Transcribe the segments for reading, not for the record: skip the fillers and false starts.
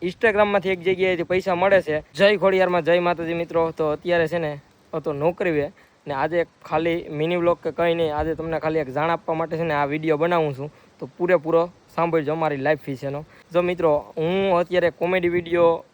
ઇન્સ્ટાગ્રામમાંથી એક જગ્યાએથી પૈસા મળે છે. જય ખોડિયારમાં જય માતાજી મિત્રો. તો અત્યારે છે ને તો નોકરી છે ને આજે ખાલી મિની વ્લોગ કે કંઈ નહીં, આજે તમને ખાલી એક જાણ આપવા માટે છે ને આ વિડીયો બનાવું છું. તો પૂરેપૂરો સાંભળજો અમારી લાઈફ વિશેનો. જો મિત્રો, હું અત્યારે કોમેડી વિડીયો,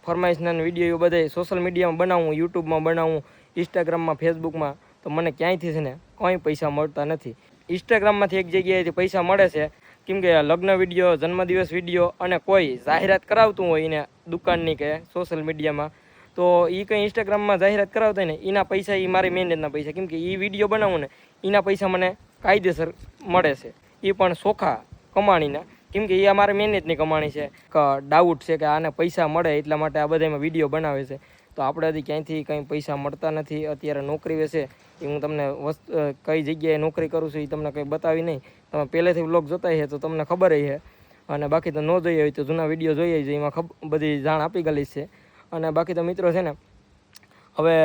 ફરમાઈશના વિડીયો બધે સોશિયલ મીડિયામાં બનાવું, યુટ્યુબમાં બનાવું, ઇન્સ્ટાગ્રામમાં, ફેસબુકમાં, તો મને ક્યાંયથી છે ને કંઈ પૈસા મળતા નથી. ઇન્સ્ટાગ્રામમાંથી એક જગ્યાએથી પૈસા મળે છે, કેમ કે લગ્ન વિડીયો, જન્મદિવસ વિડીયો અને કોઈ જાહેરાત કરાવતું હોય એને દુકાનની કે સોશિયલ મીડિયામાં, તો એ કંઈ ઇન્સ્ટાગ્રામમાં જાહેરાત કરાવતા હોય ને એના પૈસા, એ મારી મહેનતના પૈસા, કેમ કે એ વિડીયો બનાવું ને એના પૈસા મને કાયદેસર મળે છે, એ પણ ચોખ્ખા કમાણીના, કેમ કે એ અમારી મહેનતની કમાણી છે. ડાઉટ છે કે આને પૈસા મળે એટલા માટે આ બધામાં વિડીયો બનાવે છે. તો આપણે હજી ક્યાંયથી કંઈ પૈસા મળતા નથી. અત્યારે નોકરી વિશે એ હું તમને કઈ જગ્યાએ નોકરી કરું છું એ તમને કંઈ બતાવી નહીં. તમે પહેલેથી વ્લોગ જોતા છે તો તમને ખબર છે, અને બાકી તો ન જોઈએ હોય તો જૂના વિડીયો જોઈએ છે, એમાં બધી જાણ આપી ગયેલી છે. અને બાકી તો મિત્રો છે ને હવે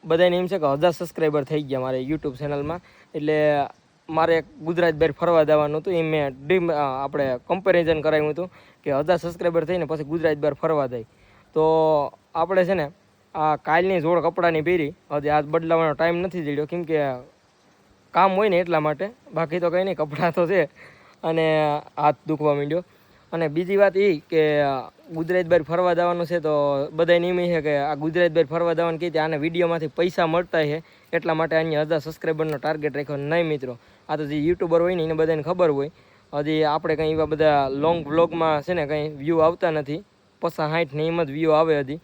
બધાને એમ છે કે 1000 સબસ્ક્રાઈબર થઈ ગયા મારે યુટ્યુબ ચેનલમાં, એટલે મારે એક ગુજરાત બહાર ફરવા જવાનું હતું. એ મેં આપણે કમ્પેરિઝન કરાવ્યું હતું કે 1000 સબસ્ક્રાઈબર થઈને પછી ગુજરાત બહાર ફરવા જાય. તો આપણે છે ને આ કાલની જોડ કપડાની પહેરી, હજી આજ બદલાવાનો ટાઈમ નથી જડ્યો, કેમ કે કામ હોય ને એટલા માટે. બાકી તો કંઈ નહીં, કપડાં તો છે અને હાથ દુખવા માંડ્યો. અને બીજી વાત એ કે ગુજરાત બહાર ફરવા જવાનું છે, તો બધા નિયમ છે કે આ ગુજરાત બહાર ફરવા જવાનું કીધે આને વિડીયોમાંથી પૈસા મળતા છે, એટલા માટે અહીંયા 1000 સબસ્ક્રાઈબરનો ટાર્ગેટ રાખ્યો. નહીં મિત્રો, આ તો જે યુટ્યુબર હોય ને એને બધાને ખબર હોય, હજી આપણે કંઈ એવા બધા લોંગ વ્લોગમાં છે ને કંઈ વ્યૂ આવતા નથી. 50-60 ને એમ જ વ્યૂ આવે હજી.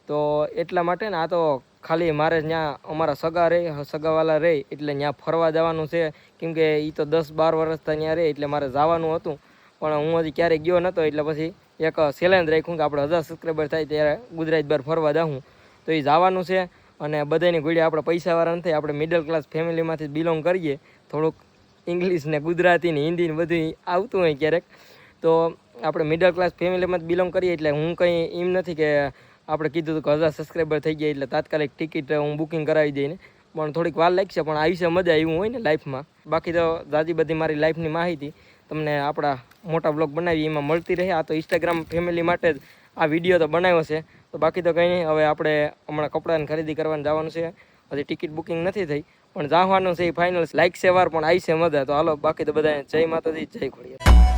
તો એટલા માટે ને આ તો ખાલી મારે ત્યાં અમારા સગાવાલા રહે એટલે ત્યાં ફરવા જવાનું છે, કેમ કે એ તો 10-12 વર્ષથી ત્યાં રહે એટલે મારે જવાનું હતું, પણ હું હજી ક્યારેય ગયો નહોતો. એટલે પછી એક ચેલેન્જ રાખ્યું કે આપણે 1000 સબસ્ક્રાઈબર થાય ત્યારે ગુજરાત બહાર ફરવા જાઉં. તો એ જવાનું છે. અને બધાની ઘોડી આપણે પૈસાવાળા નથી, આપણે મિડલ ક્લાસ ફેમિલીમાંથી બિલોંગ કરીએ. થોડુંક ઇંગ્લિશ ને ગુજરાતી ને હિન્દી ને બધું આવતું હોય ક્યારેક, તો આપણે મિડલ ક્લાસ ફેમિલીમાંથી બિલોંગ કરીએ. એટલે હું કંઈ એમ નથી કે આપણે કીધું કે 1000 સબસ્ક્રાઈબર થઈ ગયા એટલે તાત્કાલિક ટિકિટ હું બુકિંગ કરાવી દઈને, પણ થોડીક વાર લાગશે, પણ આવી મજા એવું હોય ને લાઈફમાં. બાકી તો જાજી બધી મારી લાઈફની માહિતી તમને આપણા મોટા બ્લોગ બનાવી એમાં મળતી રહે. આ તો ઇન્સ્ટાગ્રામ ફેમિલી માટે જ આ વિડીયો તો બનાવ્યો છે. તો બાકી તો કંઈ નહીં, હવે આપણે હમણાં કપડાની ખરીદી કરવાનું જવાનું છે. હજી ટિકિટ બુકિંગ નથી થઈ, પણ જવાનું છે એ ફાઇનલ. લાઈક છે વાર પણ આવી છે મજા. તો હાલો, બાકી તો બધા જય માતાજી, જય ખોડિયાર.